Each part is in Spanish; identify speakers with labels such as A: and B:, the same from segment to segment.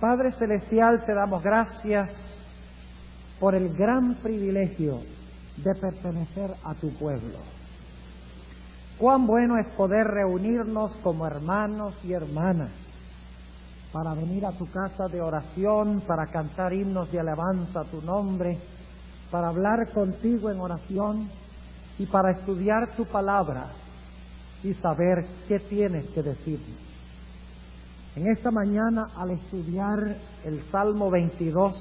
A: Padre Celestial, te damos gracias por el gran privilegio de pertenecer a tu pueblo. Cuán bueno es poder reunirnos como hermanos y hermanas para venir a tu casa de oración, para cantar himnos de alabanza a tu nombre, para hablar contigo en oración y para estudiar tu palabra y saber qué tienes que decirnos. En esta mañana, al estudiar el Salmo 22,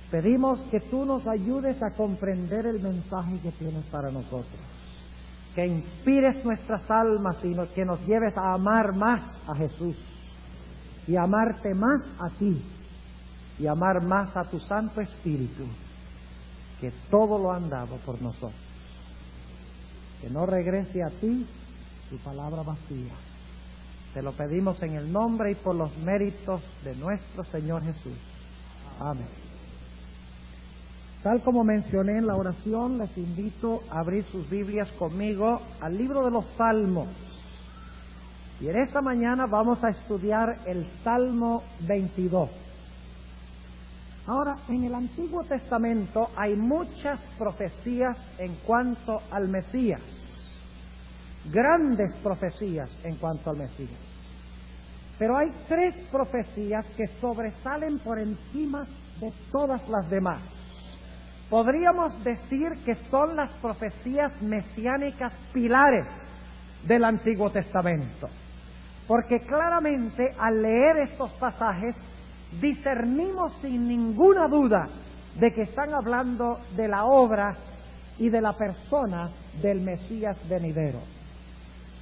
A: pedimos que tú nos ayudes a comprender el mensaje que tienes para nosotros, que inspires nuestras almas y que nos lleves a amar más a Jesús y amarte más a ti y amar más a tu Santo Espíritu, que todo lo han dado por nosotros. Que no regrese a ti tu palabra vacía. Te lo pedimos en el nombre y por los méritos de nuestro Señor Jesús. Amén. Tal como mencioné en la oración, les invito a abrir sus Biblias conmigo al libro de los Salmos. Y en esta mañana vamos a estudiar el Salmo 22. Ahora, en el Antiguo Testamento hay muchas profecías en cuanto al Mesías. Grandes profecías en cuanto al Mesías. Pero hay tres profecías que sobresalen por encima de todas las demás. Podríamos decir que son las profecías mesiánicas pilares del Antiguo Testamento. Porque claramente al leer estos pasajes discernimos sin ninguna duda de que están hablando de la obra y de la persona del Mesías venidero.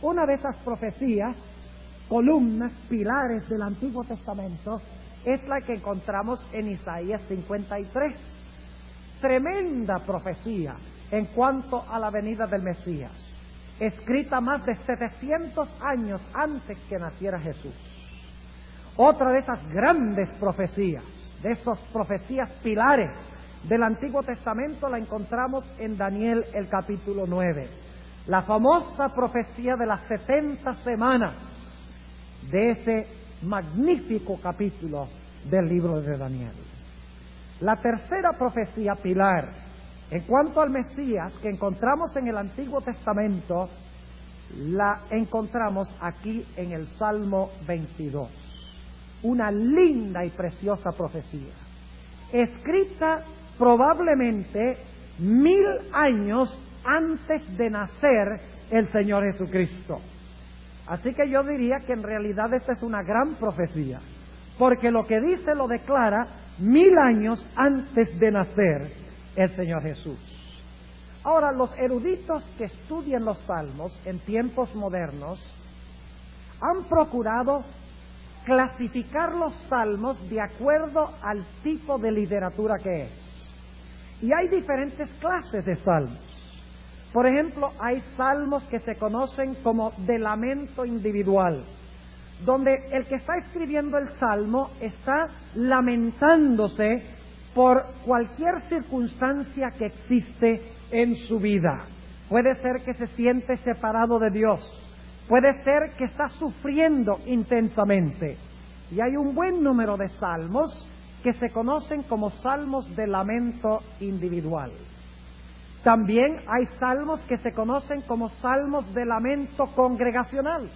A: Una de esas profecías, columnas, pilares del Antiguo Testamento, es la que encontramos en Isaías 53. Tremenda profecía en cuanto a la venida del Mesías, escrita más de 700 años antes que naciera Jesús. Otra de esas grandes profecías, de esas profecías pilares del Antiguo Testamento, la encontramos en Daniel el capítulo 9. La famosa profecía de las 70 semanas de ese magnífico capítulo del libro de Daniel. La tercera profecía pilar en cuanto al Mesías que encontramos en el Antiguo Testamento, la encontramos aquí en el Salmo 22. Una linda y preciosa profecía, escrita probablemente 1000 años antes de nacer el Señor Jesucristo. Así que yo diría que en realidad esta es una gran profecía, porque lo que dice lo declara 1000 años antes de nacer el Señor Jesús. Ahora, los eruditos que estudian los salmos en tiempos modernos han procurado clasificar los salmos de acuerdo al tipo de literatura que es. Y hay diferentes clases de salmos. Por ejemplo, hay salmos que se conocen como de lamento individual, donde el que está escribiendo el salmo está lamentándose por cualquier circunstancia que existe en su vida. Puede ser que se siente separado de Dios, puede ser que está sufriendo intensamente. Y hay un buen número de salmos que se conocen como salmos de lamento individual. También hay salmos que se conocen como salmos de lamento congregacional,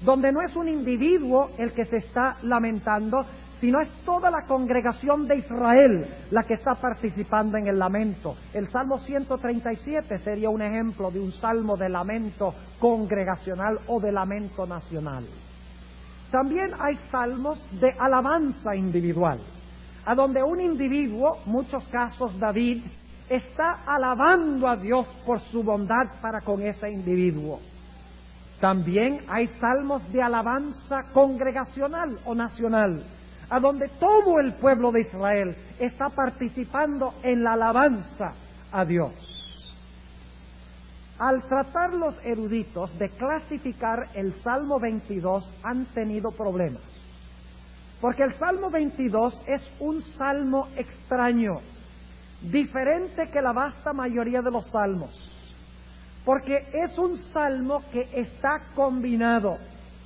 A: donde no es un individuo el que se está lamentando, sino es toda la congregación de Israel la que está participando en el lamento. El Salmo 137 sería un ejemplo de un salmo de lamento congregacional o de lamento nacional. También hay salmos de alabanza individual, a donde un individuo, muchos casos David, está alabando a Dios por su bondad para con ese individuo. También hay salmos de alabanza congregacional o nacional, a donde todo el pueblo de Israel está participando en la alabanza a Dios. Al tratar los eruditos de clasificar el Salmo 22 han tenido problemas, porque el Salmo 22 es un salmo extraño, diferente que la vasta mayoría de los salmos, porque es un salmo que está combinado,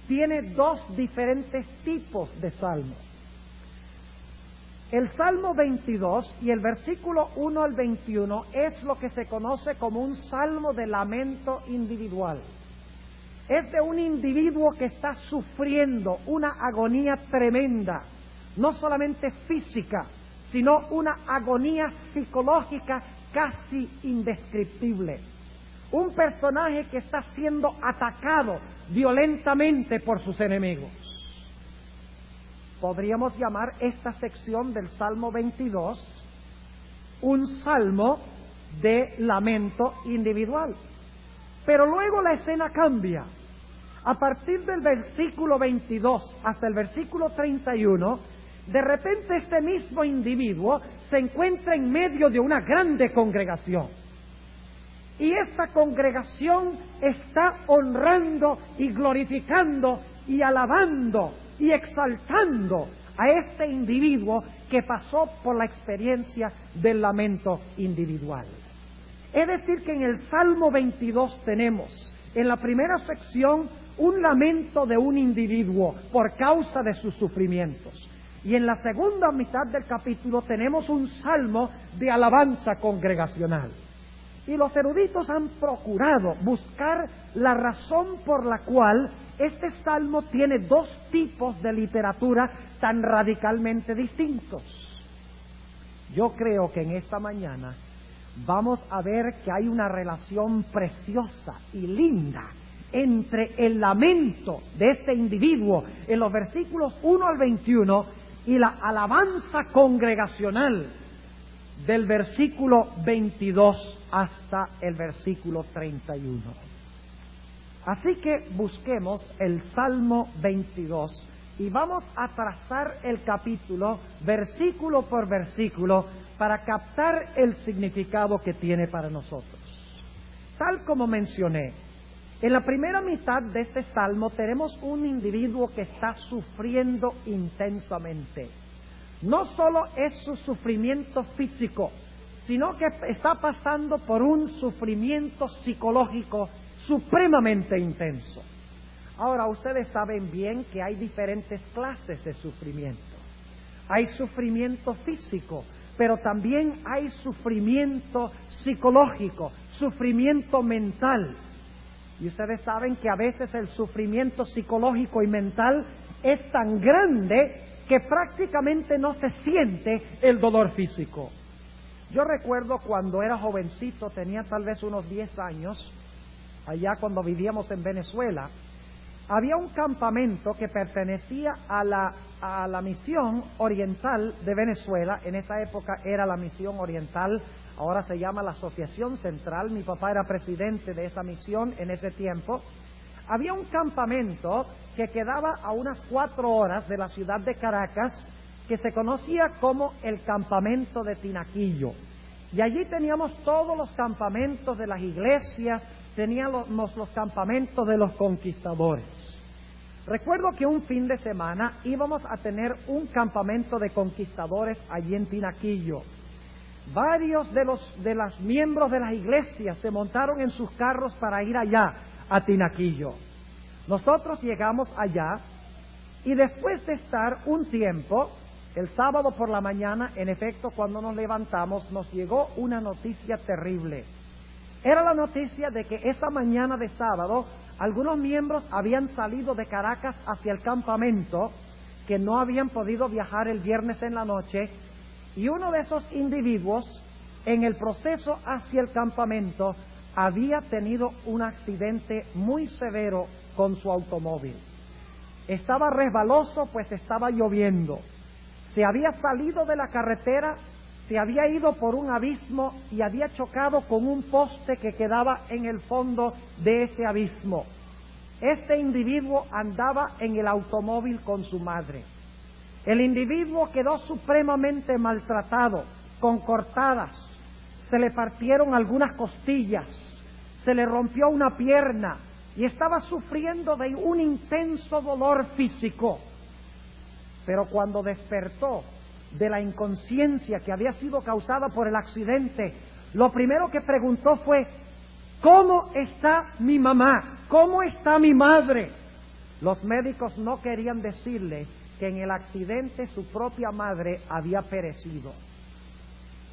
A: tiene dos diferentes tipos de salmos. El Salmo 22 y el versículo 1 al 21 es lo que se conoce como un salmo de lamento individual. Es de un individuo que está sufriendo una agonía tremenda, no solamente física, sino una agonía psicológica casi indescriptible. Un personaje que está siendo atacado violentamente por sus enemigos. Podríamos llamar esta sección del Salmo 22 un salmo de lamento individual. Pero luego la escena cambia. A partir del versículo 22 hasta el versículo 31, de repente este mismo individuo se encuentra en medio de una grande congregación. Y esta congregación está honrando y glorificando y alabando y exaltando a este individuo que pasó por la experiencia del lamento individual. Es decir, que en el Salmo 22 tenemos, en la primera sección, un lamento de un individuo por causa de sus sufrimientos. Y en la segunda mitad del capítulo tenemos un salmo de alabanza congregacional. Y los eruditos han procurado buscar la razón por la cual este salmo tiene dos tipos de literatura tan radicalmente distintos. Yo creo que en esta mañana vamos a ver que hay una relación preciosa y linda entre el lamento de este individuo en los versículos 1 al 21 y la alabanza congregacional del versículo 22 hasta el versículo 31. Así que busquemos el Salmo 22 y vamos a trazar el capítulo versículo por versículo para captar el significado que tiene para nosotros. Tal como mencioné, en la primera mitad de este salmo tenemos un individuo que está sufriendo intensamente. No solo es su sufrimiento físico, sino que está pasando por un sufrimiento psicológico supremamente intenso. Ahora, ustedes saben bien que hay diferentes clases de sufrimiento. Hay sufrimiento físico, pero también hay sufrimiento psicológico, sufrimiento mental. Y ustedes saben que a veces el sufrimiento psicológico y mental es tan grande que prácticamente no se siente el dolor físico. Yo recuerdo cuando era jovencito, tenía tal vez unos 10 años, allá cuando vivíamos en Venezuela, había un campamento que pertenecía a la misión oriental de Venezuela. En esa época era la misión oriental, ahora se llama la Asociación Central. Mi papá era presidente de esa misión en ese tiempo. Había un campamento que quedaba a unas 4 horas de la ciudad de Caracas, que se conocía como el campamento de Tinaquillo. Y allí teníamos todos los campamentos de las iglesias, teníamos los campamentos de los conquistadores. Recuerdo que un fin de semana íbamos a tener un campamento de conquistadores allí en Tinaquillo. Varios de los miembros de las iglesias se montaron en sus carros para ir allá a Tinaquillo. Nosotros llegamos allá y después de estar un tiempo, el sábado por la mañana, en efecto, cuando nos levantamos, nos llegó una noticia terrible. Era la noticia de que esa mañana de sábado, algunos miembros habían salido de Caracas hacia el campamento, que no habían podido viajar el viernes en la noche, y uno de esos individuos, en el proceso hacia el campamento, había tenido un accidente muy severo con su automóvil. Estaba resbaloso, pues estaba lloviendo. Se había salido de la carretera, se había ido por un abismo y había chocado con un poste que quedaba en el fondo de ese abismo. Este individuo andaba en el automóvil con su madre. El individuo quedó supremamente maltratado, con cortadas, se le partieron algunas costillas, se le rompió una pierna y estaba sufriendo de un intenso dolor físico. Pero cuando despertó de la inconsciencia que había sido causada por el accidente, lo primero que preguntó fue: ¿cómo está mi mamá? ¿Cómo está mi madre? Los médicos no querían decirle que en el accidente su propia madre había perecido.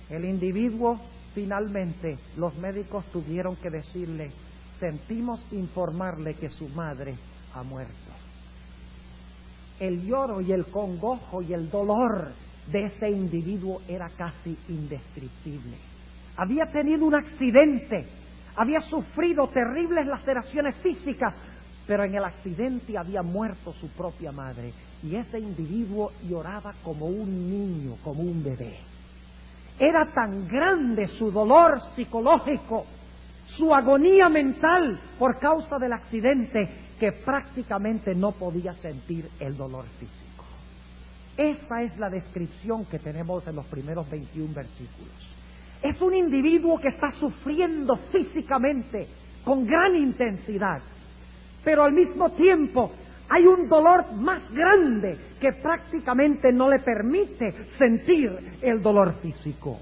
A: El individuo, finalmente, los médicos tuvieron que decirle: sentimos informarle que su madre ha muerto. El lloro y el congojo y el dolor de ese individuo era casi indescriptible. Había tenido un accidente, había sufrido terribles laceraciones físicas, pero en el accidente había muerto su propia madre, y ese individuo lloraba como un niño, como un bebé. Era tan grande su dolor psicológico, su agonía mental por causa del accidente, que prácticamente no podía sentir el dolor físico. Esa es la descripción que tenemos en los primeros 21 versículos. Es un individuo que está sufriendo físicamente con gran intensidad, pero al mismo tiempo hay un dolor más grande que prácticamente no le permite sentir el dolor físico.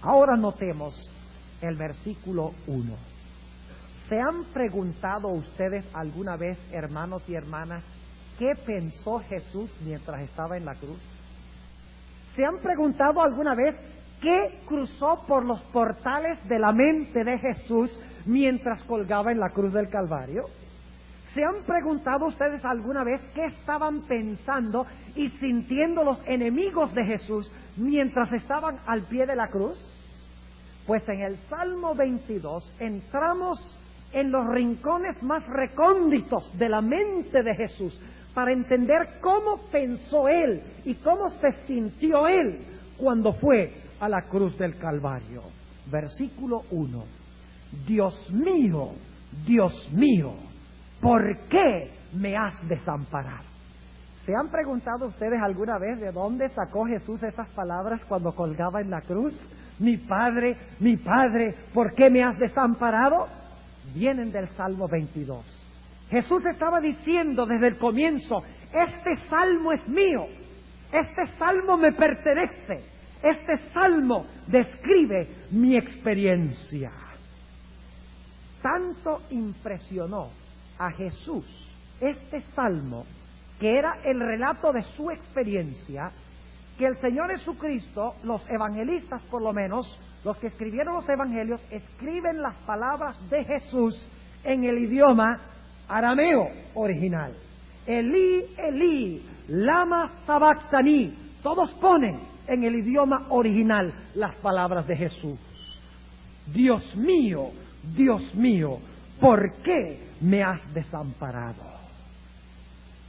A: Ahora notemos el versículo 1. ¿Se han preguntado ustedes alguna vez, hermanos y hermanas, qué pensó Jesús mientras estaba en la cruz? ¿Se han preguntado alguna vez qué cruzó por los portales de la mente de Jesús mientras colgaba en la cruz del Calvario? ¿Se han preguntado ustedes alguna vez qué estaban pensando y sintiendo los enemigos de Jesús mientras estaban al pie de la cruz? Pues en el Salmo 22 entramos en los rincones más recónditos de la mente de Jesús para entender cómo pensó Él y cómo se sintió Él cuando fue a la cruz del Calvario. Versículo 1. Dios mío, ¿por qué me has desamparado? ¿Se han preguntado ustedes alguna vez de dónde sacó Jesús esas palabras cuando colgaba en la cruz? Mi Padre, ¿por qué me has desamparado? Vienen del Salmo 22. Jesús estaba diciendo desde el comienzo: este salmo es mío, este salmo me pertenece, este salmo describe mi experiencia. Tanto impresionó a Jesús este salmo, que era el relato de su experiencia, que el Señor Jesucristo, los evangelistas por lo menos, los que escribieron los evangelios, escriben las palabras de Jesús en el idioma arameo original. Elí, Elí, lama sabactani. Todos ponen en el idioma original las palabras de Jesús. Dios mío, ¿por qué me has desamparado?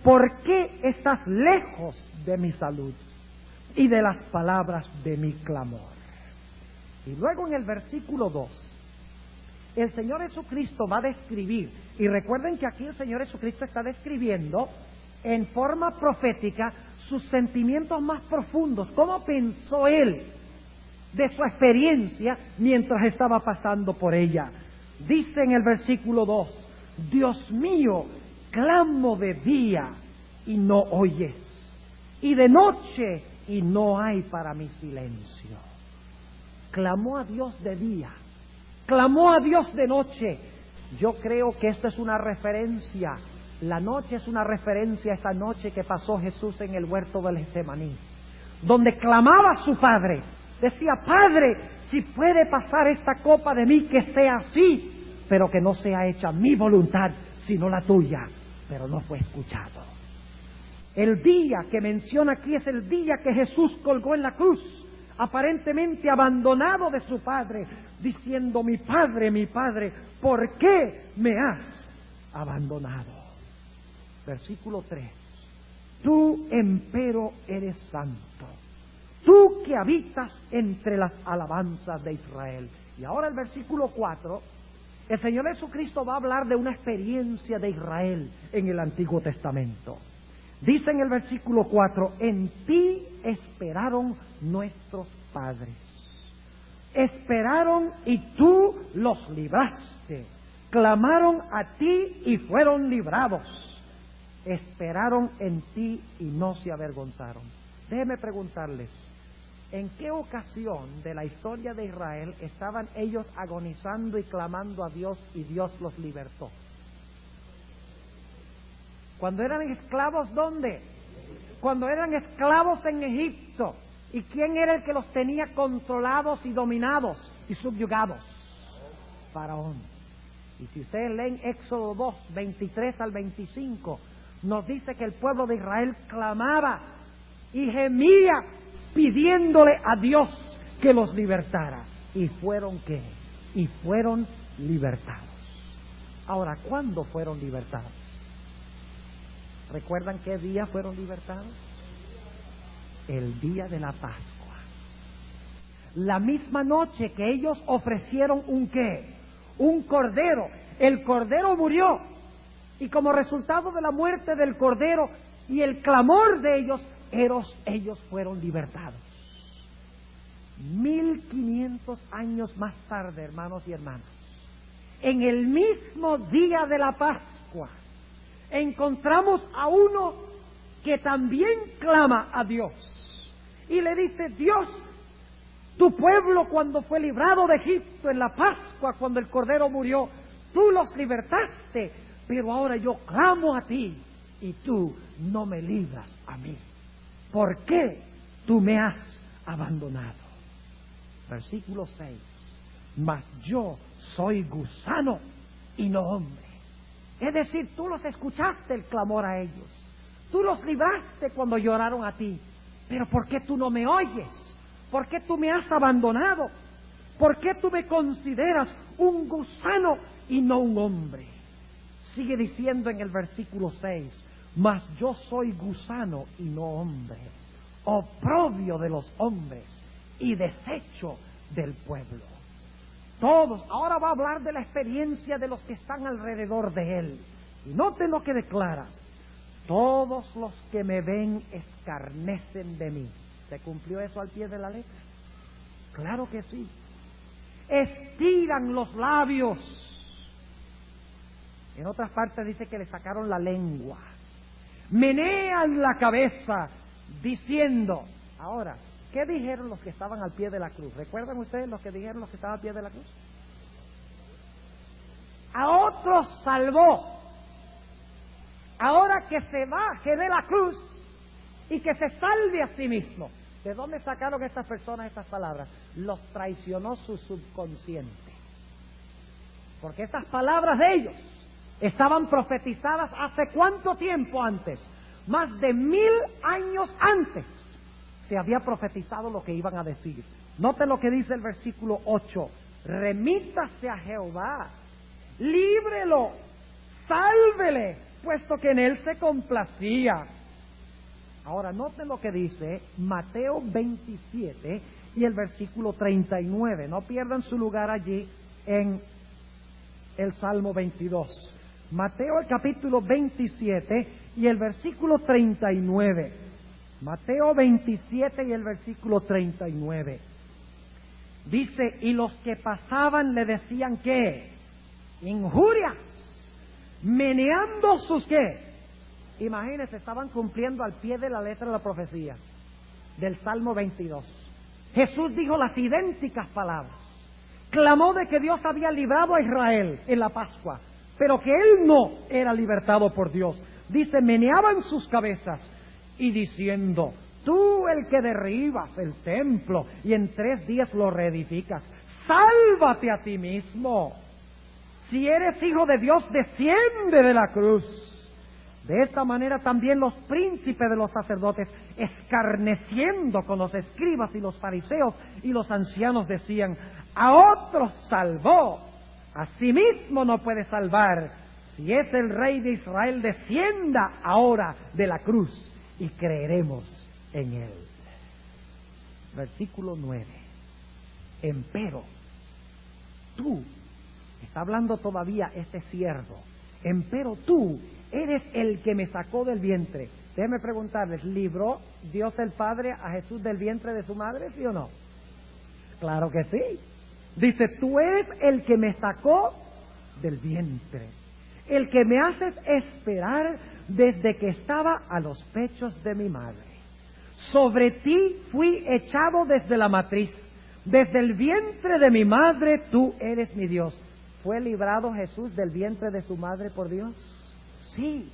A: ¿Por qué estás lejos de mi salud y de las palabras de mi clamor? Y luego en el versículo 2, el Señor Jesucristo va a describir, y recuerden que aquí el Señor Jesucristo está describiendo en forma profética sus sentimientos más profundos, cómo pensó Él de su experiencia mientras estaba pasando por ella. Dice en el versículo 2, Dios mío, clamo de día y no oyes, y de noche y no hay para mi silencio. Clamó a Dios de día, clamó a Dios de noche. Yo creo que esta es una referencia, la noche es una referencia a esa noche que pasó Jesús en el huerto del Getsemaní, donde clamaba a su Padre, decía: Padre, si puede pasar esta copa de mí, que sea así, pero que no sea hecha mi voluntad, sino la tuya. Pero no fue escuchado. El día que menciona aquí es el día que Jesús colgó en la cruz, aparentemente abandonado de su Padre, diciendo: mi Padre, ¿por qué me has abandonado? Versículo 3. Tú, empero, eres santo, tú que habitas entre las alabanzas de Israel. Y ahora el versículo 4, el Señor Jesucristo va a hablar de una experiencia de Israel en el Antiguo Testamento. Dice en el versículo 4, en ti esperaron nuestros padres. Esperaron y tú los libraste. Clamaron a ti y fueron librados. Esperaron en ti y no se avergonzaron. Déjenme preguntarles, ¿en qué ocasión de la historia de Israel estaban ellos agonizando y clamando a Dios y Dios los libertó? Cuando eran esclavos, ¿dónde? cuando eran esclavos en Egipto. ¿Y quién era el que los tenía controlados y dominados y subyugados? Faraón. Y si ustedes leen Éxodo 2, 23 al 25, nos dice que el pueblo de Israel clamaba y gemía pidiéndole a Dios que los libertara. ¿Y fueron qué? Y fueron libertados. Ahora, ¿cuándo fueron libertados? ¿Recuerdan qué día fueron libertados? El día de la Pascua. La misma noche que ellos ofrecieron un ¿qué? Un cordero. El cordero murió. Y como resultado de la muerte del cordero y el clamor de ellos fueron libertados. 1500 años más tarde, hermanos y hermanas, en el mismo día de la Pascua, encontramos a uno que también clama a Dios y le dice: Dios, tu pueblo cuando fue librado de Egipto en la Pascua, cuando el Cordero murió, tú los libertaste, pero ahora yo clamo a ti y tú no me libras a mí. ¿Por qué tú me has abandonado? Versículo 6. Mas yo soy gusano y no hombre. Es decir, tú los escuchaste el clamor a ellos. Tú los libraste cuando lloraron a ti. Pero ¿por qué tú no me oyes? ¿Por qué tú me has abandonado? ¿Por qué tú me consideras un gusano y no un hombre? Sigue diciendo en el versículo 6. Mas yo soy gusano y no hombre, oprobio de los hombres y desecho del pueblo. Todos, ahora va a hablar de la experiencia de los que están alrededor de él. Y noten lo que declara: todos los que me ven escarnecen de mí. ¿Se cumplió eso al pie de la letra? Claro que sí. Estiran los labios. En otras partes dice que le sacaron la lengua. Menean la cabeza diciendo. Ahora, ¿qué dijeron los que estaban al pie de la cruz? ¿Recuerdan ustedes los que dijeron los que estaban al pie de la cruz? A otros salvó. Ahora que se baje de la cruz y que se salve a sí mismo. ¿De dónde sacaron estas personas estas palabras? Los traicionó su subconsciente. Porque estas palabras de ellos estaban profetizadas hace ¿cuánto tiempo antes? Más de 1000 años antes se había profetizado lo que iban a decir. Note lo que dice el versículo 8. Remítase a Jehová, líbrelo, sálvele, puesto que en él se complacía. Ahora noten lo que dice Mateo 27 y el versículo 39. No pierdan su lugar allí en el Salmo 22. Mateo el capítulo 27 y el versículo 39. Mateo 27 y el versículo 39. Dice: y los que pasaban le decían ¿qué? Injurias, meneando sus ¿qué? Imagínense, estaban cumpliendo al pie de la letra la profecía del Salmo 22. Jesús dijo las idénticas palabras. Clamó de que Dios había librado a Israel en la Pascua, pero que él no era libertado por Dios. Dice: meneaban sus cabezas y diciendo: tú el que derribas el templo y en 3 días lo reedificas, sálvate a ti mismo. Si eres hijo de Dios, desciende de la cruz. De esta manera también los príncipes de los sacerdotes, escarneciendo con los escribas y los fariseos y los ancianos, decían: a otros salvó, a sí mismo no puede salvar. Si es el Rey de Israel, descienda ahora de la cruz y creeremos en él. Versículo 9. Empero tú, está hablando todavía este siervo, empero tú eres el que me sacó del vientre. Déjenme preguntarles, ¿libró Dios el Padre a Jesús del vientre de su madre, sí o no? Claro que sí. Dice: tú eres el que me sacó del vientre, el que me haces esperar desde que estaba a los pechos de mi madre. Sobre ti fui echado desde la matriz, desde el vientre de mi madre tú eres mi Dios. ¿Fue librado Jesús del vientre de su madre por Dios? Sí,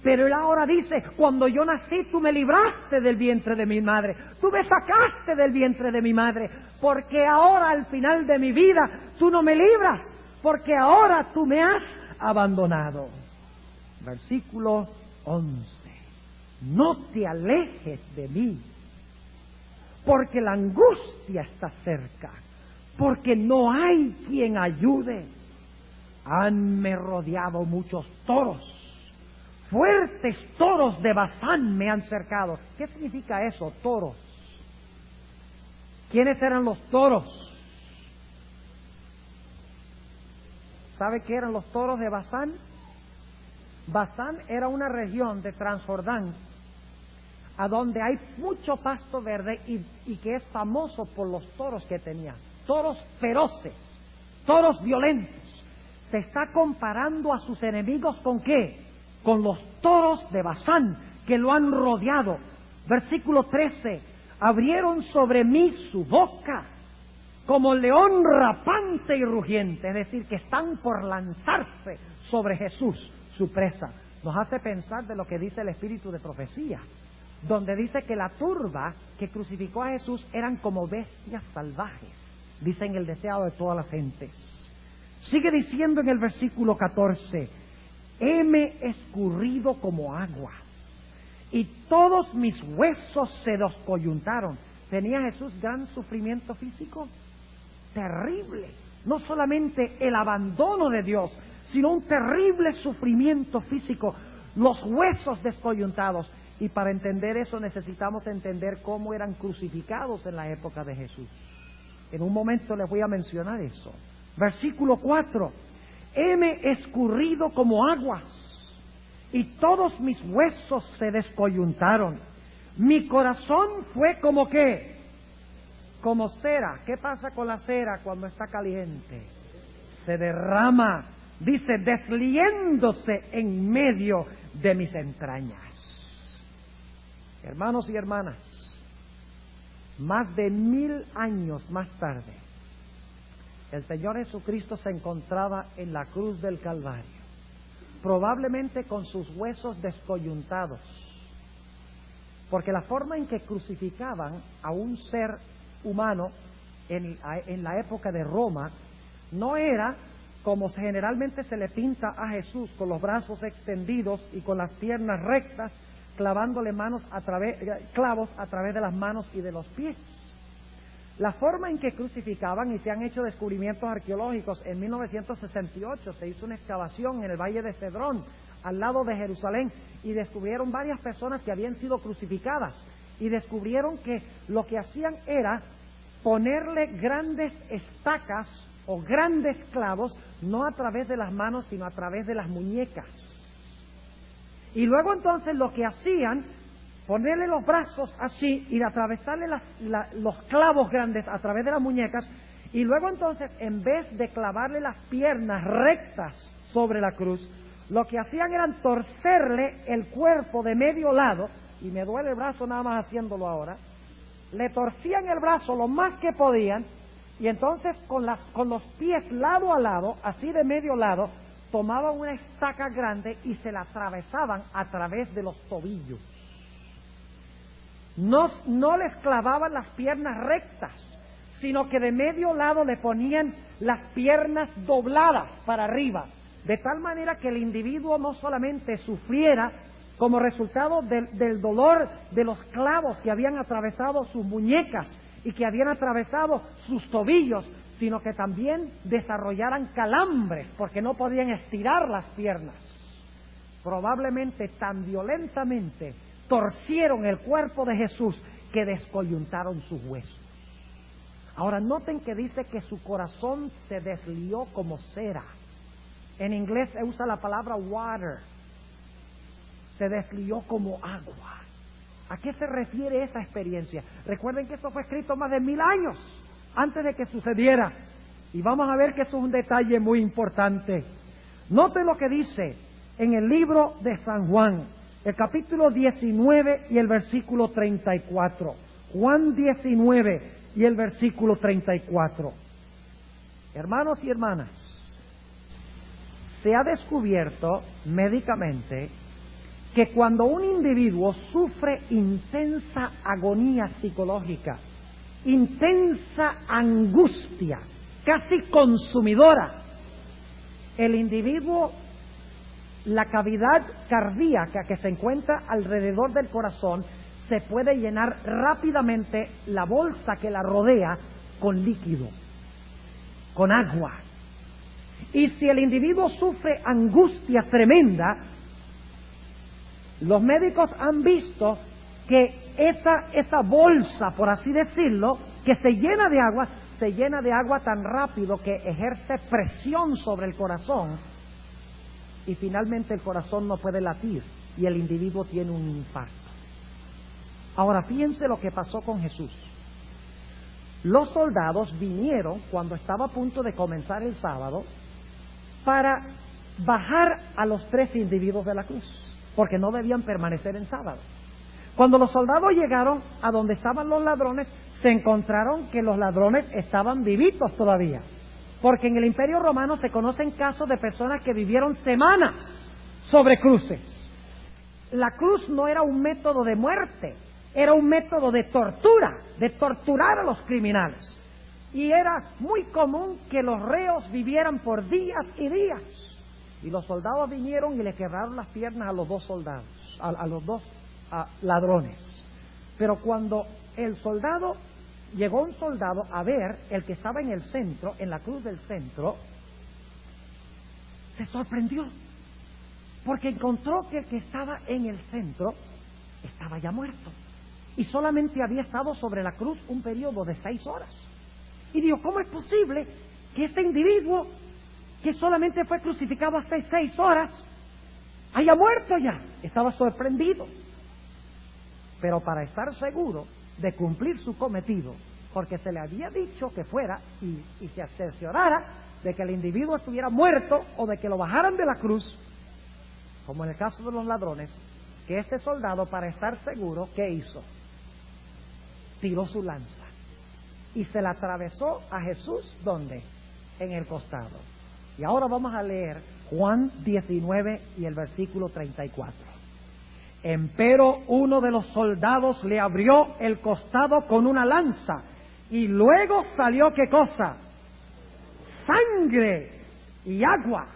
A: Pero él ahora dice, cuando yo nací tú me libraste del vientre de mi madre, tú me sacaste del vientre de mi madre, porque ahora al final de mi vida tú no me libras, porque ahora tú me has abandonado. Versículo 11. No te alejes de mí, porque la angustia está cerca, porque no hay quien ayude. Hanme rodeado muchos toros, fuertes toros de Basán me han cercado. ¿Qué significa eso, toros? ¿Quiénes eran los toros? ¿Sabe qué eran los toros de Basán? Basán era una región de Transjordán, a donde hay mucho pasto verde y que es famoso por los toros que tenía. Toros feroces, toros violentos. Se está comparando a sus enemigos ¿con qué? Con los toros de Basán que lo han rodeado. Versículo 13. Abrieron sobre mí su boca como león rapante y rugiente. Es decir, que están por lanzarse sobre Jesús, su presa. Nos hace pensar de lo que dice el espíritu de profecía, donde dice que la turba que crucificó a Jesús eran como bestias salvajes, dicen el deseado de toda la gente. Sigue diciendo en el versículo 14, heme escurrido como agua, y todos mis huesos se descoyuntaron. ¿Tenía Jesús gran sufrimiento físico? Terrible. No solamente el abandono de Dios, sino un terrible sufrimiento físico, los huesos descoyuntados. Y para entender eso necesitamos entender cómo eran crucificados en la época de Jesús. En un momento les voy a mencionar eso. Versículo 4. Heme escurrido como aguas, y todos mis huesos se descoyuntaron. Mi corazón fue como ¿qué? Como cera. ¿Qué pasa con la cera cuando está caliente? Se derrama, dice, desliéndose en medio de mis entrañas. Hermanos y hermanas, más de 1000 años más tarde, el Señor Jesucristo se encontraba en la cruz del Calvario, probablemente con sus huesos descoyuntados, porque la forma en que crucificaban a un ser humano en la época de Roma no era como generalmente se le pinta a Jesús, con los brazos extendidos y con las piernas rectas, clavándole clavos a través de las manos y de los pies. La forma en que crucificaban, y se han hecho descubrimientos arqueológicos, en 1968 se hizo una excavación en el Valle de Cedrón, al lado de Jerusalén, y descubrieron varias personas que habían sido crucificadas, y descubrieron que lo que hacían era ponerle grandes estacas o grandes clavos, no a través de las manos, sino a través de las muñecas. Y luego entonces lo que hacían, ponerle los brazos así y atravesarle los clavos grandes a través de las muñecas, y luego entonces, en vez de clavarle las piernas rectas sobre la cruz, lo que hacían era torcerle el cuerpo de medio lado, y me duele el brazo nada más haciéndolo ahora, le torcían el brazo lo más que podían, y entonces con los pies lado a lado, así de medio lado, tomaban una estaca grande y se la atravesaban a través de los tobillos. No les clavaban las piernas rectas, sino que de medio lado le ponían las piernas dobladas para arriba, de tal manera que el individuo no solamente sufriera como resultado del dolor de los clavos que habían atravesado sus muñecas y que habían atravesado sus tobillos, sino que también desarrollaran calambres porque no podían estirar las piernas. Probablemente tan violentamente torcieron el cuerpo de Jesús que descoyuntaron sus huesos. Ahora noten que dice que su corazón se deslió como cera. En inglés se usa la palabra water. Se deslió como agua. ¿A qué se refiere esa experiencia? Recuerden que esto fue escrito más de 1000 años antes de que sucediera. Y vamos a ver que eso es un detalle muy importante. Noten lo que dice en el libro de San Juan, el capítulo 19 y el versículo 34. Juan 19 y el versículo 34. Hermanos y hermanas, se ha descubierto médicamente que cuando un individuo sufre intensa agonía psicológica, intensa angustia, casi consumidora, el individuo, la cavidad cardíaca que se encuentra alrededor del corazón, se puede llenar rápidamente la bolsa que la rodea con líquido, con agua. Y si el individuo sufre angustia tremenda, los médicos han visto que esa bolsa, por así decirlo, que se llena de agua tan rápido que ejerce presión sobre el corazón y finalmente el corazón no puede latir y el individuo tiene un infarto. Ahora piense lo que pasó con Jesús. Los soldados vinieron cuando estaba a punto de comenzar el sábado para bajar a los 3 individuos de la cruz, porque no debían permanecer en sábado. Cuando los soldados llegaron a donde estaban los ladrones, se encontraron que los ladrones estaban vivitos todavía, porque en el Imperio Romano se conocen casos de personas que vivieron semanas sobre cruces. La cruz no era un método de muerte, era un método de tortura, de torturar a los criminales. Y era muy común que los reos vivieran por días y días. Y los soldados vinieron y le quebraron las piernas a los 2 soldados, a los 2 ladrones. Pero cuando llegó un soldado a ver el que estaba en el centro, en la cruz del centro, se sorprendió, porque encontró que el que estaba en el centro estaba ya muerto y solamente había estado sobre la cruz un periodo de 6 horas. Y dijo, ¿cómo es posible que este individuo que solamente fue crucificado hace 6 horas haya muerto ya? Estaba sorprendido. Pero para estar seguro de cumplir su cometido, porque se le había dicho que fuera y se cerciorara de que el individuo estuviera muerto o de que lo bajaran de la cruz, como en el caso de los ladrones, que este soldado, para estar seguro, ¿qué hizo? Tiró su lanza y se la atravesó a Jesús, ¿dónde? En el costado. Y ahora vamos a leer Juan 19 y el versículo 34. Empero uno de los soldados le abrió el costado con una lanza y luego salió, ¿qué cosa? Sangre y agua.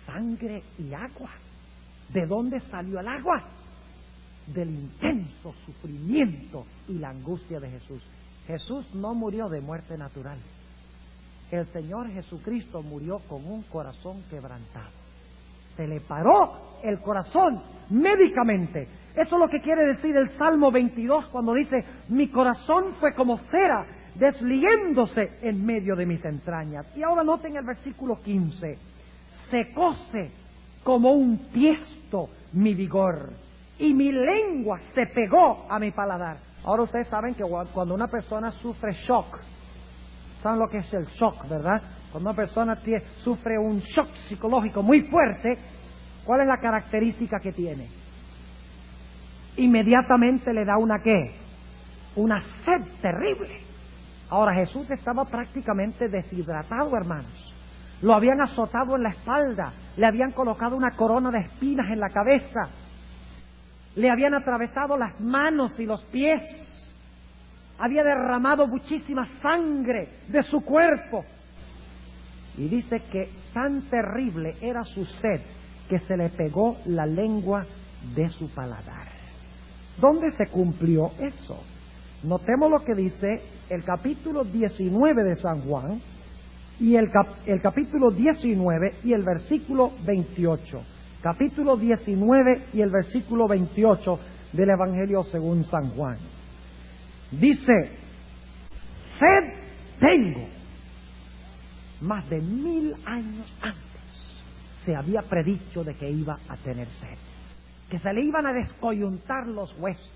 A: Sangre y agua. ¿De dónde salió el agua? Del intenso sufrimiento y la angustia de Jesús. Jesús no murió de muerte natural. El Señor Jesucristo murió con un corazón quebrantado. Se le paró el corazón médicamente. Eso es lo que quiere decir el Salmo 22 cuando dice: mi corazón fue como cera desliéndose en medio de mis entrañas. Y ahora noten el versículo 15: secóse como un tiesto mi vigor y mi lengua se pegó a mi paladar. Ahora ustedes saben que cuando una persona sufre shock, ¿saben lo que es el shock, verdad? Cuando una persona sufre un shock psicológico muy fuerte, ¿cuál es la característica que tiene? Inmediatamente le da una ¿qué? Una sed terrible. Ahora Jesús estaba prácticamente deshidratado, hermanos. Lo habían azotado en la espalda, le habían colocado una corona de espinas en la cabeza, le habían atravesado las manos y los pies, había derramado muchísima sangre de su cuerpo. Y dice que tan terrible era su sed que se le pegó la lengua de su paladar. ¿Dónde se cumplió eso? Notemos lo que dice el capítulo 19 de San Juan y el capítulo 19 y el versículo 28. Capítulo 19 y el versículo 28 del Evangelio según San Juan. Dice: sed tengo. Más de 1000 años antes se había predicho de que iba a tener sed, que se le iban a descoyuntar los huesos,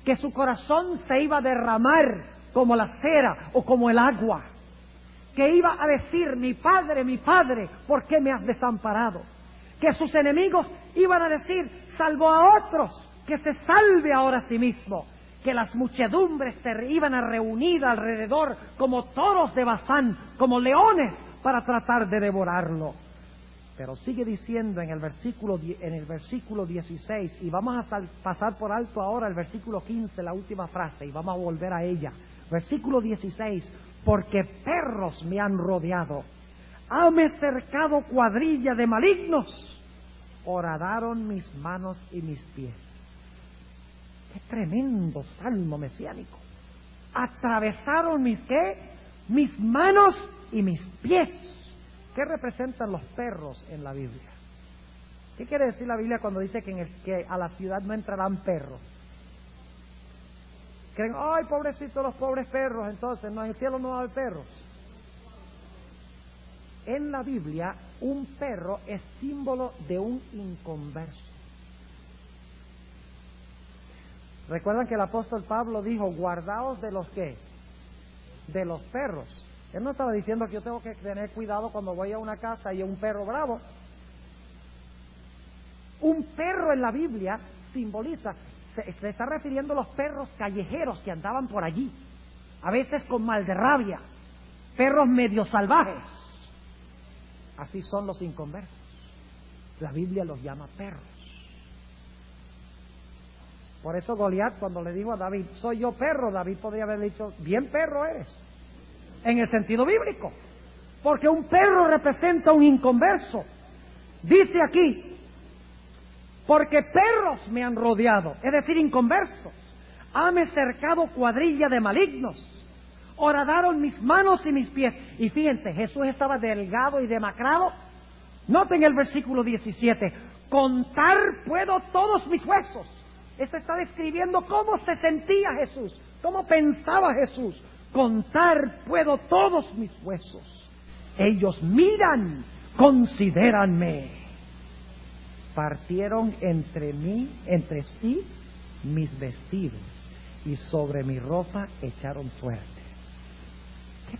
A: que su corazón se iba a derramar como la cera o como el agua, que iba a decir: mi Padre, ¿por qué me has desamparado? Que sus enemigos iban a decir: salvó a otros, que se salve ahora a sí mismo. Que las muchedumbres se iban a reunir alrededor como toros de Basán, como leones, para tratar de devorarlo. Pero sigue diciendo en el versículo 16, y vamos a pasar por alto ahora el versículo 15, la última frase, y vamos a volver a ella. Versículo 16, porque perros me han rodeado, hame cercado cuadrilla de malignos, horadaron mis manos y mis pies. ¡Qué tremendo salmo mesiánico! Atravesaron mis, ¿qué? Mis manos y mis pies. ¿Qué representan los perros en la Biblia? ¿Qué quiere decir la Biblia cuando dice que a la ciudad no entrarán perros? Creen, ay, pobrecitos los pobres perros, entonces no, en el cielo no va a haber perros. En la Biblia, un perro es símbolo de un inconverso. ¿Recuerdan que el apóstol Pablo dijo, guardaos de los qué? De los perros. Él no estaba diciendo que yo tengo que tener cuidado cuando voy a una casa y hay un perro bravo. Un perro en la Biblia simboliza, se está refiriendo a los perros callejeros que andaban por allí, a veces con mal de rabia, perros medio salvajes. Así son los inconversos. La Biblia los llama perros. Por eso Goliat, cuando le dijo a David, soy yo perro, David podría haber dicho, bien perro eres, en el sentido bíblico, porque un perro representa un inconverso. Dice aquí, porque perros me han rodeado, es decir, inconversos, hame cercado cuadrilla de malignos, horadaron mis manos y mis pies. Y fíjense, Jesús estaba delgado y demacrado. Noten el versículo 17, contar puedo todos mis huesos. Esto está describiendo cómo se sentía Jesús, cómo pensaba Jesús. Contar puedo todos mis huesos. Ellos miran, considéranme. Partieron entre sí mis vestidos y sobre mi ropa echaron suerte. ¡Qué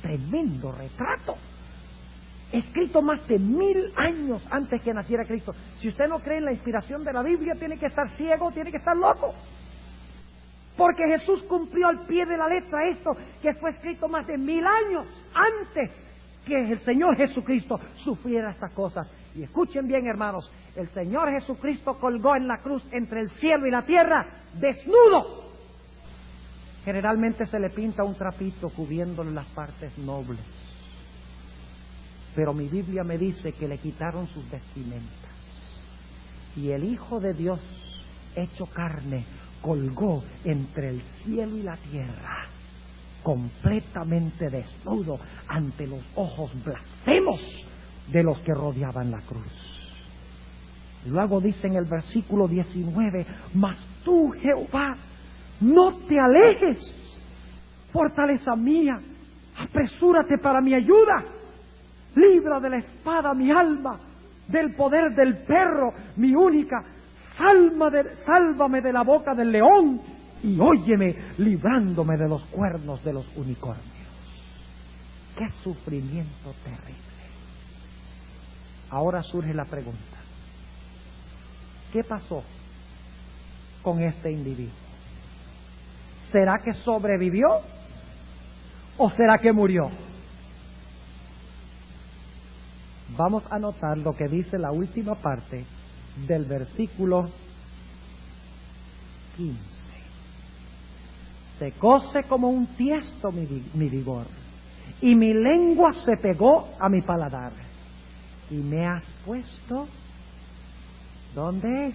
A: tremendo retrato! Escrito más de 1000 años antes que naciera Cristo. Si usted no cree en la inspiración de la Biblia, tiene que estar ciego, tiene que estar loco. Porque Jesús cumplió al pie de la letra esto que fue escrito más de 1000 años antes que el Señor Jesucristo sufriera estas cosas. Y escuchen bien, hermanos, el Señor Jesucristo colgó en la cruz entre el cielo y la tierra, desnudo. Generalmente se le pinta un trapito cubriéndole las partes nobles. Pero mi Biblia me dice que le quitaron sus vestimentas. Y el Hijo de Dios, hecho carne, colgó entre el cielo y la tierra, completamente desnudo ante los ojos blasfemos de los que rodeaban la cruz. Luego dice en el versículo 19, mas tú, Jehová, no te alejes, fortaleza mía, apresúrate para mi ayuda, libra de la espada mi alma, del poder del perro mi única, sálvame de la boca del león y óyeme librándome de los cuernos de los unicornios. ¡Qué sufrimiento terrible! Ahora surge la pregunta, ¿qué pasó con este individuo? ¿Será que sobrevivió o será que murió? Vamos a notar lo que dice la última parte del versículo 15. Secóse como un tiesto mi vigor, y mi lengua se pegó a mi paladar. Y me has puesto, ¿dónde?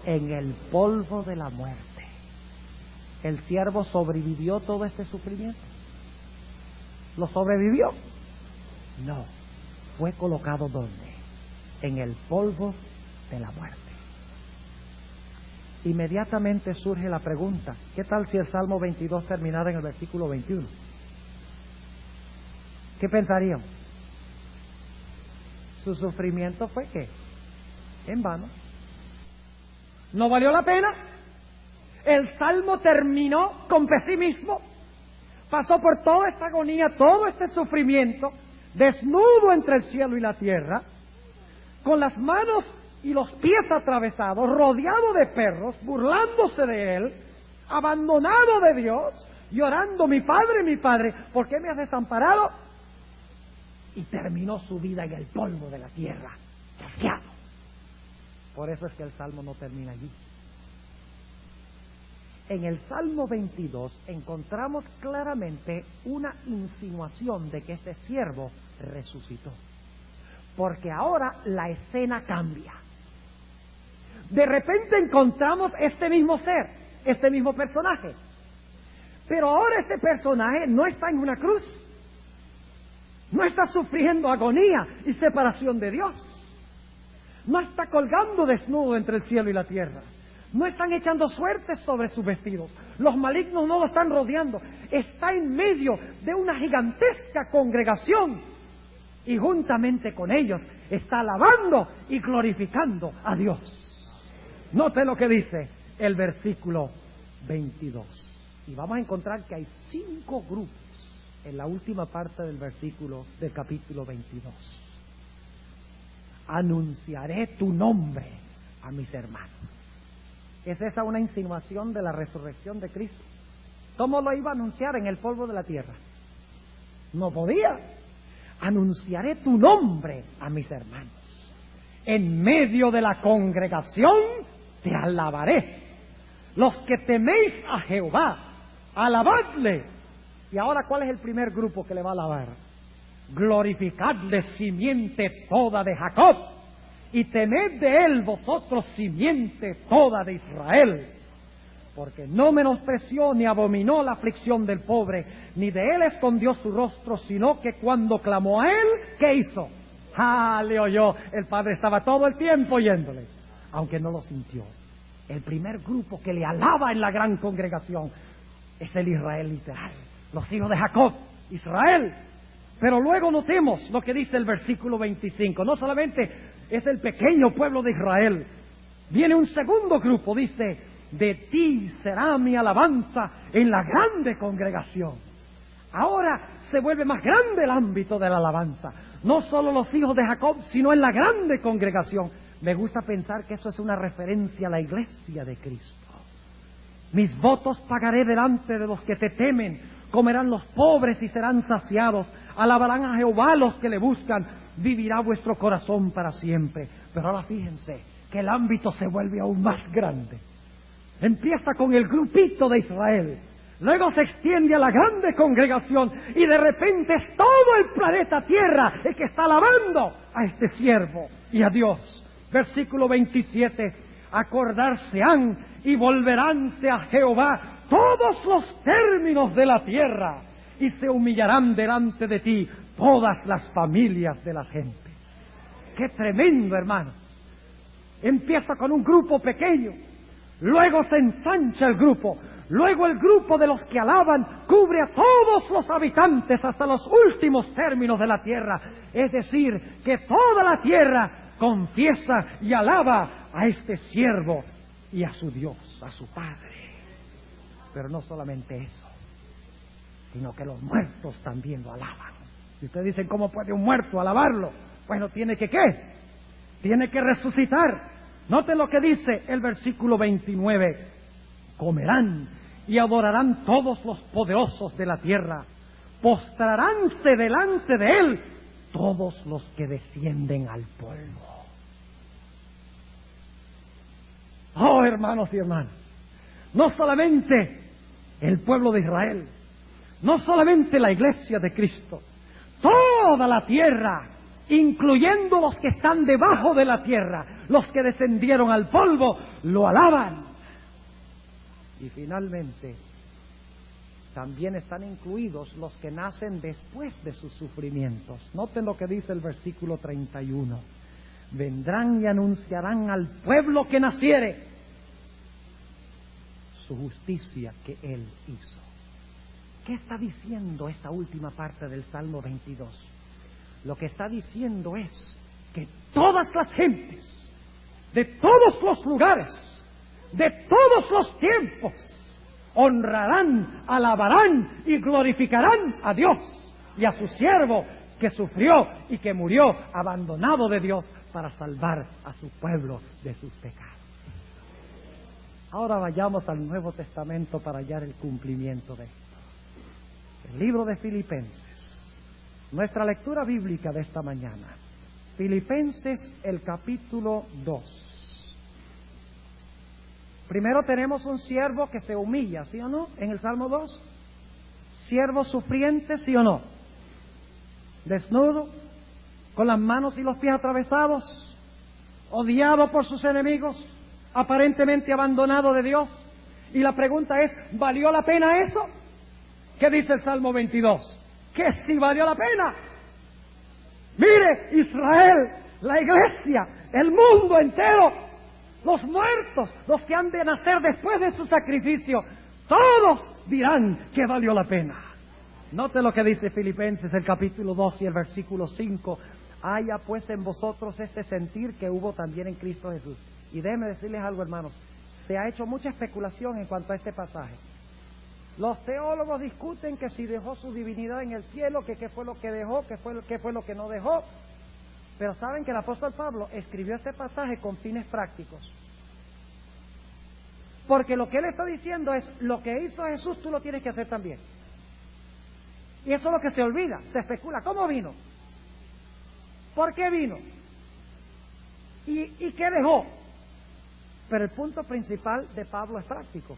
A: En el polvo de la muerte. ¿El siervo sobrevivió todo este sufrimiento? ¿Lo sobrevivió? No. Fue colocado ¿dónde? En el polvo de la muerte. Inmediatamente surge la pregunta, ¿qué tal si el Salmo 22 terminara en el versículo 21? ¿Qué pensaríamos? ¿Su sufrimiento fue qué? En vano. ¿No valió la pena? El Salmo terminó con pesimismo. Pasó por toda esta agonía, todo este sufrimiento, desnudo entre el cielo y la tierra, con las manos y los pies atravesados, rodeado de perros, burlándose de él, abandonado de Dios, llorando, mi Padre, ¿por qué me has desamparado? y terminó su vida en el polvo de la tierra, chasqueado. Por eso es que el Salmo no termina allí. En el Salmo 22 encontramos claramente una insinuación de que este siervo resucitó. Porque ahora la escena cambia. De repente encontramos este mismo ser, este mismo personaje. Pero ahora este personaje no está en una cruz. No está sufriendo agonía y separación de Dios. No está colgando desnudo entre el cielo y la tierra. No están echando suertes sobre sus vestidos. Los malignos no lo están rodeando. Está en medio de una gigantesca congregación. Y juntamente con ellos está alabando y glorificando a Dios. Note lo que dice el versículo 22. Y vamos a encontrar que hay 5 grupos en la última parte del versículo del capítulo 22. Anunciaré tu nombre a mis hermanos. ¿Es esa una insinuación de la resurrección de Cristo? ¿Cómo lo iba a anunciar en el polvo de la tierra? No podía. Anunciaré tu nombre a mis hermanos. En medio de la congregación te alabaré. Los que teméis a Jehová, alabadle. Y ahora, ¿cuál es el primer grupo que le va a alabar? Glorificadle, simiente toda de Jacob, y temed de él vosotros, simiente toda de Israel, porque no menospreció ni abominó la aflicción del pobre, ni de él escondió su rostro, sino que cuando clamó a él, ¿qué hizo? Le oyó. El Padre estaba todo el tiempo oyéndole, aunque no lo sintió. El primer grupo que le alaba en la gran congregación es el Israel literal, los hijos de Jacob, Israel. Pero luego notemos lo que dice el versículo 25. No solamente es el pequeño pueblo de Israel, viene un segundo grupo, dice: de ti será mi alabanza en la grande congregación. Ahora se vuelve más grande el ámbito de la alabanza. No solo los hijos de Jacob, sino en la grande congregación. Me gusta pensar que eso es una referencia a la iglesia de Cristo. Mis votos pagaré delante de los que te temen. Comerán los pobres y serán saciados. Alabarán a Jehová los que le buscan. Vivirá vuestro corazón para siempre. Pero ahora fíjense que el ámbito se vuelve aún más grande. Empieza con el grupito de Israel. Luego se extiende a la grande congregación. Y de repente es todo el planeta Tierra el que está alabando a este siervo y a Dios. Versículo 27. Acordarse han y volveránse a Jehová todos los términos de la tierra, y se humillarán delante de ti todas las familias de las gentes. ¡Qué tremendo, hermanos! Empieza con un grupo pequeño, luego se ensancha el grupo, luego el grupo de los que alaban cubre a todos los habitantes hasta los últimos términos de la tierra. Es decir, que toda la tierra confiesa y alaba a este siervo y a su Dios, a su Padre. Pero no solamente eso, sino que los muertos también lo alaban. Y ustedes dicen, ¿cómo puede un muerto alabarlo? Bueno, ¿tiene que qué? Tiene que resucitar. Noten lo que dice el versículo 29. Comerán y adorarán todos los poderosos de la tierra. Postraránse delante de él todos los que descienden al polvo. Oh, hermanos y hermanas, no solamente el pueblo de Israel, no solamente la iglesia de Cristo, toda la tierra, incluyendo los que están debajo de la tierra, los que descendieron al polvo, lo alaban. Y finalmente, también están incluidos los que nacen después de sus sufrimientos. Noten lo que dice el versículo 31. Vendrán y anunciarán al pueblo que naciere su justicia que él hizo. ¿Qué está diciendo esta última parte del Salmo 22? Lo que está diciendo es que todas las gentes, de todos los lugares, de todos los tiempos, honrarán, alabarán y glorificarán a Dios y a su siervo que sufrió y que murió abandonado de Dios para salvar a su pueblo de sus pecados. Ahora vayamos al Nuevo Testamento para hallar el cumplimiento de esto. El libro de Filipenses, Nuestra lectura bíblica de esta mañana, Filipenses el capítulo 2. Primero tenemos un siervo que se humilla, ¿sí o no? En el Salmo 2. Siervo sufriente, ¿sí o no? Desnudo, con las manos y los pies atravesados, odiado por sus enemigos, aparentemente abandonado de Dios. Y la pregunta es, ¿valió la pena eso? ¿Qué dice el Salmo 22? Que sí valió la pena. Mire, Israel, la iglesia, el mundo entero, los muertos, los que han de nacer después de su sacrificio, todos dirán que valió la pena. Note lo que dice Filipenses, el capítulo 2 y el versículo 5. Haya pues en vosotros este sentir que hubo también en Cristo Jesús. Y déjenme decirles algo, hermanos. Se ha hecho mucha especulación en cuanto a este pasaje. Los teólogos discuten que si dejó su divinidad en el cielo, que qué fue lo que dejó, qué fue lo que no dejó. Pero saben que el apóstol Pablo escribió este pasaje con fines prácticos. Porque lo que él está diciendo es, lo que hizo Jesús tú lo tienes que hacer también. Y eso es lo que se olvida, se especula. ¿Cómo vino? ¿Por qué vino? ¿Y qué dejó? Pero el punto principal de Pablo es práctico.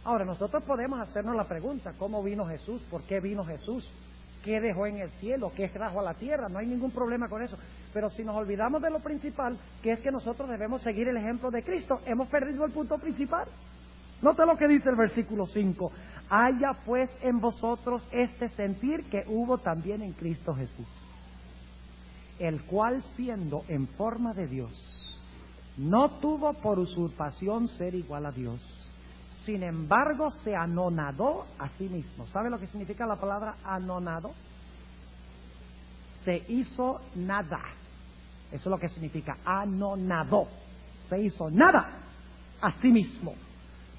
A: Ahora, nosotros podemos hacernos la pregunta, ¿cómo vino Jesús? ¿Por qué vino Jesús? ¿Qué dejó en el cielo? ¿Qué trajo a la tierra? No hay ningún problema con eso. Pero si nos olvidamos de lo principal, que es que nosotros debemos seguir el ejemplo de Cristo, hemos perdido el punto principal. Nota lo que dice el versículo 5. Haya pues en vosotros este sentir que hubo también en Cristo Jesús, el cual siendo en forma de Dios, no tuvo por usurpación ser igual a Dios, sin embargo se anonadó a sí mismo. ¿Sabe lo que significa la palabra anonado? Se hizo nada. Eso es lo que significa anonadó. Se hizo nada a sí mismo,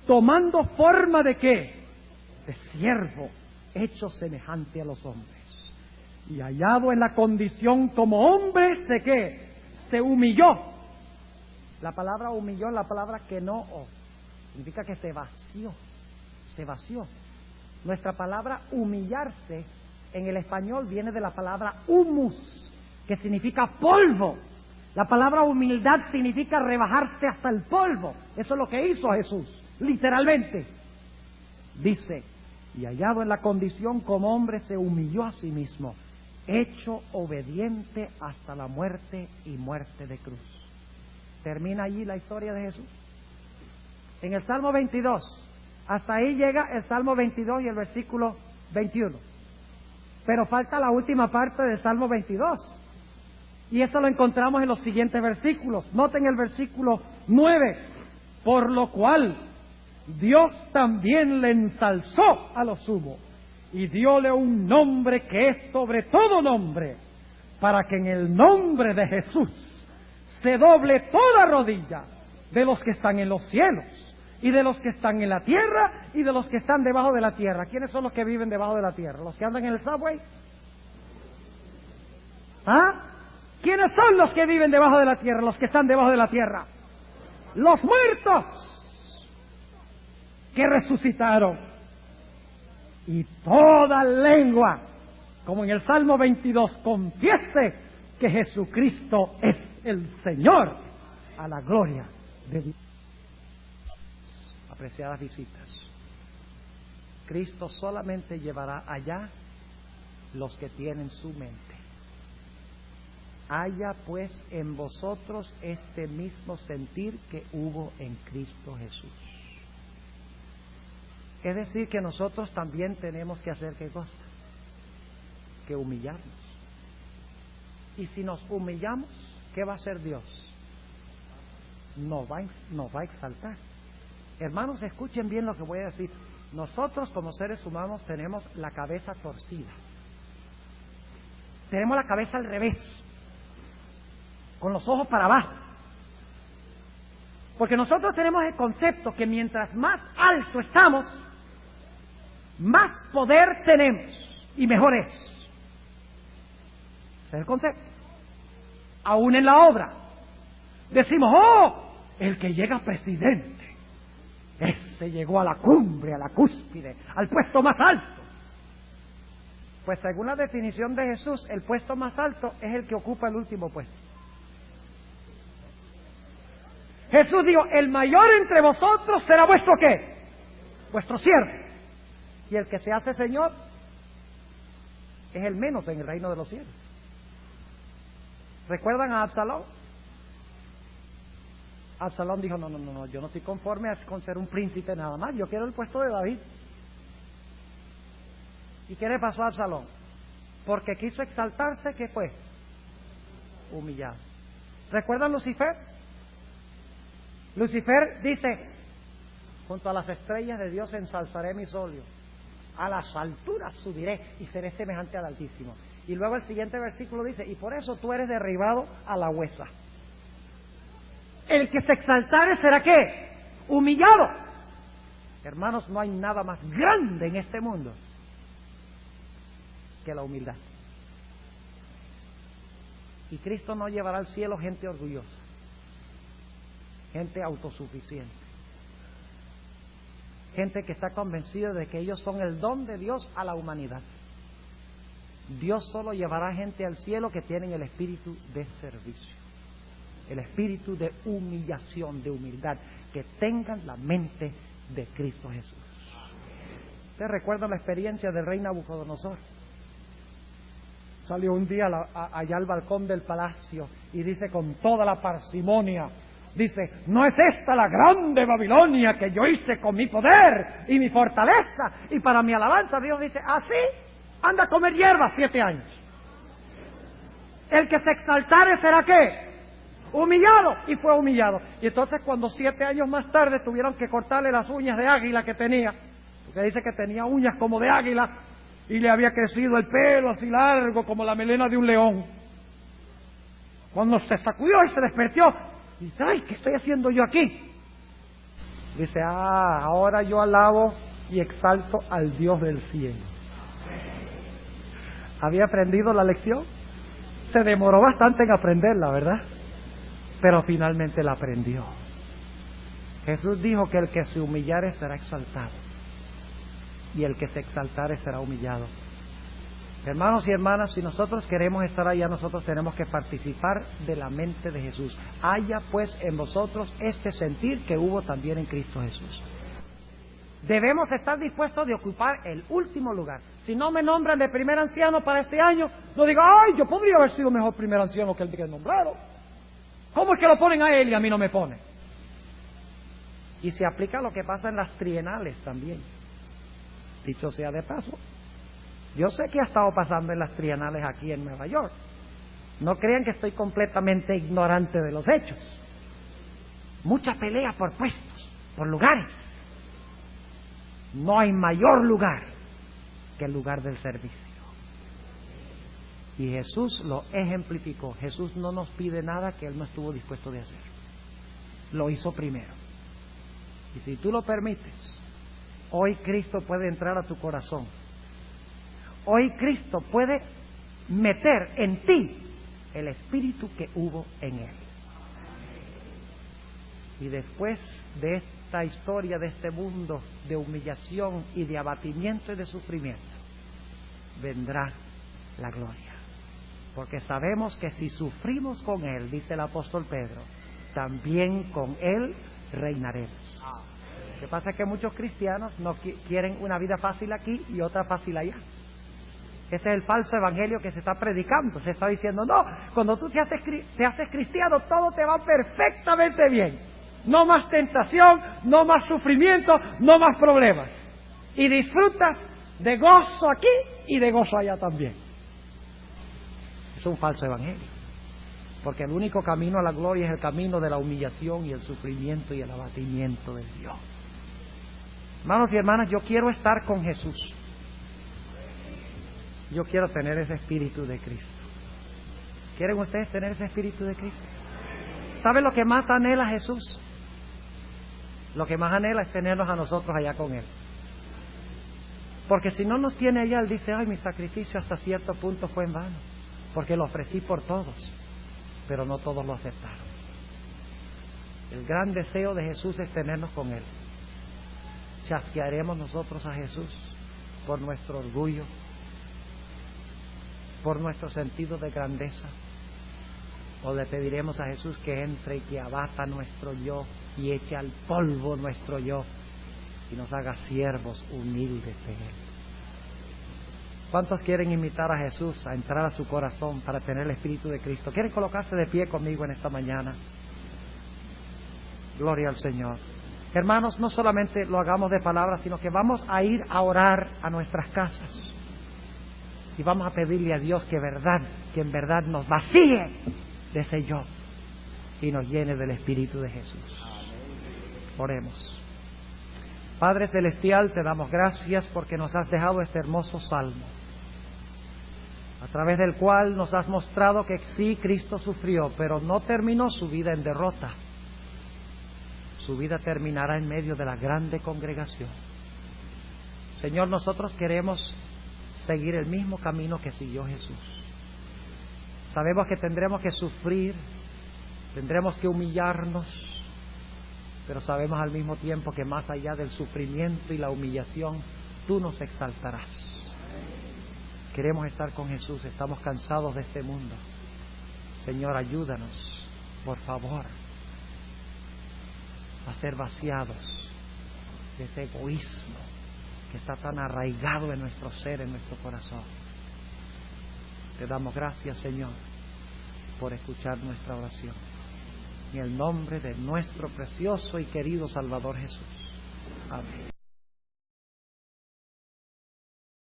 A: tomando forma de ¿qué? De siervo, hecho semejante a los hombres. Y hallado en la condición como hombre, se humilló. La palabra humilló es la palabra kenoo. Significa que se vació. Nuestra palabra humillarse en el español viene de la palabra humus, que significa polvo. La palabra humildad significa rebajarse hasta el polvo. Eso es lo que hizo Jesús, literalmente. Dice, y hallado en la condición como hombre se humilló a sí mismo, hecho obediente hasta la muerte y muerte de cruz. Termina allí la historia de Jesús. En el Salmo 22, hasta ahí llega el Salmo 22 y el versículo 21. Pero falta la última parte del Salmo 22. Y eso lo encontramos en los siguientes versículos. Noten el versículo 9. Por lo cual Dios también le ensalzó a lo sumo y dióle un nombre que es sobre todo nombre, para que en el nombre de Jesús se doble toda rodilla de los que están en los cielos y de los que están en la tierra y de los que están debajo de la tierra. ¿Quiénes son los que viven debajo de la tierra? ¿Los que andan en el subway? ¿Ah? ¿Quiénes son los que viven debajo de la tierra? Los que están debajo de la tierra. Los muertos que resucitaron. Y toda lengua, como en el Salmo 22, confiese que Jesucristo es el Señor, a la gloria de Dios. Apreciadas visitas, Cristo solamente llevará allá los que tienen su mente. Haya pues en vosotros este mismo sentir que hubo en Cristo Jesús. Es decir, que nosotros también tenemos que hacer ¿qué cosa? Que humillarnos. Y si nos humillamos, ¿qué va a hacer Dios? Nos va a exaltar. Hermanos, escuchen bien lo que voy a decir. Nosotros como seres humanos tenemos la cabeza torcida. Tenemos la cabeza al revés, con los ojos para abajo. Porque nosotros tenemos el concepto que mientras más alto estamos, más poder tenemos y mejor es. Ese es el concepto. Aún en la obra decimos, oh, el que llega presidente, ese llegó a la cumbre, a la cúspide, al puesto más alto. Pues según la definición de Jesús, el puesto más alto es el que ocupa el último puesto. Jesús dijo, el mayor entre vosotros será vuestro ¿qué? Vuestro siervo. Y el que se hace Señor es el menos en el reino de los cielos. ¿Recuerdan a Absalón? Absalón dijo, no, yo no estoy conforme con ser un príncipe nada más, yo quiero el puesto de David. ¿Y qué le pasó a Absalón? Porque quiso exaltarse, ¿qué fue? Humillado. ¿Recuerdan Lucifer? Lucifer dice, junto a las estrellas de Dios ensalzaré mi solio, a las alturas subiré y seré semejante al Altísimo. Y luego el siguiente versículo dice, y por eso tú eres derribado a la huesa. El que se exaltare será ¿qué? Humillado. Hermanos, no hay nada más grande en este mundo que la humildad. Y Cristo no llevará al cielo gente orgullosa, gente autosuficiente, gente que está convencida de que ellos son el don de Dios a la humanidad. Dios solo llevará gente al cielo que tienen el espíritu de servicio, el espíritu de humillación, de humildad, que tengan la mente de Cristo Jesús. ¿Ustedes recuerdan la experiencia del rey Nabucodonosor? Salió un día allá al balcón del palacio y dice con toda la parsimonia, dice, ¿no es esta la grande Babilonia que yo hice con mi poder y mi fortaleza y para mi alabanza? Dios dice, así anda a comer hierba 7 años. El que se exaltare será ¿qué? Humillado. Y fue humillado. Y entonces cuando 7 años más tarde tuvieron que cortarle las uñas de águila que tenía, porque dice que tenía uñas como de águila, y le había crecido el pelo así largo como la melena de un león. Cuando se sacudió y se despertó, dice, ay, ¿qué estoy haciendo yo aquí? Dice, ahora yo alabo y exalto al Dios del cielo. ¿Había aprendido la lección? Se demoró bastante en aprenderla, ¿verdad? Pero finalmente la aprendió. Jesús dijo que el que se humillare será exaltado, y el que se exaltare será humillado. Hermanos y hermanas, si nosotros queremos estar allá, nosotros tenemos que participar de la mente de Jesús. Haya pues en vosotros este sentir que hubo también en Cristo Jesús. Debemos estar dispuestos de ocupar el último lugar. Si no me nombran de primer anciano para este año, no digo, ay, yo podría haber sido mejor primer anciano que el que nombraron. ¿Cómo es que lo ponen a él y a mí no me ponen? Y se aplica lo que pasa en las trienales también. Dicho sea de paso, yo sé que ha estado pasando en las trienales aquí en Nueva York. No crean que estoy completamente ignorante de los hechos. Mucha pelea por puestos, por lugares. No hay mayor lugar que el lugar del servicio. Y Jesús lo ejemplificó. Jesús no nos pide nada que Él no estuvo dispuesto de hacer. Lo hizo primero. Y si tú lo permites, hoy Cristo puede entrar a tu corazón. Hoy Cristo puede meter en ti el espíritu que hubo en Él. Y después de esta historia, de este mundo de humillación y de abatimiento y de sufrimiento, vendrá la gloria. Porque sabemos que si sufrimos con Él, dice el apóstol Pedro, también con Él reinaremos. Lo que pasa es que muchos cristianos no quieren una vida fácil aquí y otra fácil allá. Ese es el falso evangelio que se está predicando. Se está diciendo, no, cuando tú te haces cristiano, todo te va perfectamente bien. No más tentación, no más sufrimiento, no más problemas. Y disfrutas de gozo aquí y de gozo allá también. Es un falso evangelio. Porque el único camino a la gloria es el camino de la humillación y el sufrimiento y el abatimiento de Dios. Hermanos y hermanas, yo quiero estar con Jesús. Yo quiero tener ese espíritu de Cristo. ¿Quieren ustedes tener ese espíritu de Cristo? ¿Saben lo que más anhela Jesús? Lo que más anhela es tenernos a nosotros allá con Él. Porque si no nos tiene allá, Él dice, ay, mi sacrificio hasta cierto punto fue en vano, porque lo ofrecí por todos, pero no todos lo aceptaron. El gran deseo de Jesús es tenernos con Él. ¿Chasquearemos nosotros a Jesús por nuestro orgullo? por nuestro sentido de grandeza? ¿O le pediremos a Jesús que entre y que abata nuestro yo y eche al polvo nuestro yo y nos haga siervos humildes de Él? ¿Cuántos quieren invitar a Jesús a entrar a su corazón para tener el Espíritu de Cristo? ¿Quieren colocarse de pie conmigo en esta mañana? Gloria al Señor. Hermanos, no solamente lo hagamos de palabras, sino que vamos a ir a orar a nuestras casas. Y vamos a pedirle a Dios que en verdad nos vacíe de ese yo y nos llene del Espíritu de Jesús. Oremos. Padre Celestial, te damos gracias porque nos has dejado este hermoso salmo, a través del cual nos has mostrado que sí, Cristo sufrió, pero no terminó su vida en derrota. Su vida terminará en medio de la grande congregación. Señor, nosotros queremos seguir el mismo camino que siguió Jesús. Sabemos que tendremos que sufrir, tendremos que humillarnos, pero sabemos al mismo tiempo que más allá del sufrimiento y la humillación, tú nos exaltarás. Queremos estar con Jesús, estamos cansados de este mundo. Señor, ayúdanos, por favor, a ser vaciados de ese egoísmo que está tan arraigado en nuestro ser, en nuestro corazón. Te damos gracias, Señor, por escuchar nuestra oración. En el nombre de nuestro precioso y querido Salvador Jesús. Amén.